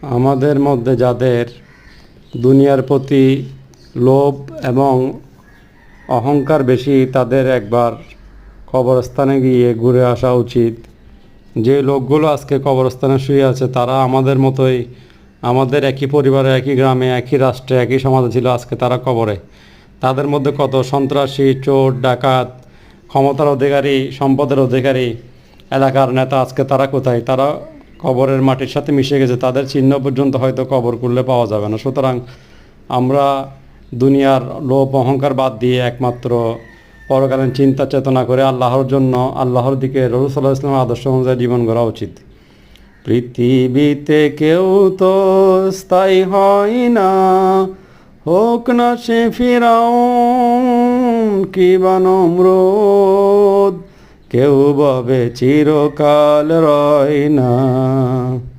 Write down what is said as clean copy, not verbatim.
আমাদের মধ্যে যাদের দুনিয়ার প্রতি লোভ এবং অহংকার বেশি, তাদের একবার কবরস্থানে গিয়ে ঘুরে আসা উচিত। যে লোকগুলো আজকে কবরস্থানে শুয়ে আছে তারা আমাদের মতোই, আমাদের একই পরিবারে, একই গ্রামে, একই রাষ্ট্রে, একই সমাজে ছিল, আজকে তারা কবরে। তাদের মধ্যে কত সন্ত্রাসী, চোর, ডাকাত, ক্ষমতার অধিকারী, সম্পদের অধিকারী, এলাকার নেতা, আজকে তারা কোথায়? তারা কবরের মাটির সাথে মিশে গেছে। তাদের চিহ্ন পর্যন্ত হয়তো কবর খুললে পাওয়া যাবে না। সুতরাং আমরা দুনিয়ার লোভ অহংকার বাদ দিয়ে একমাত্র পরকালীন চিন্তা চেতনা করে আল্লাহর জন্য, আল্লাহর দিকে রাসূল সাল্লাল্লাহু আলাইহি ওয়াসাল্লামের আদর্শ অনুযায়ী জীবন গড়া উচিত। পৃথিবীতে কেউ তো স্থায়ী হয় না, হোক না সে ফিরাউন কিবা নমরুদ, কেউ ভাবে চিরকাল রয় না।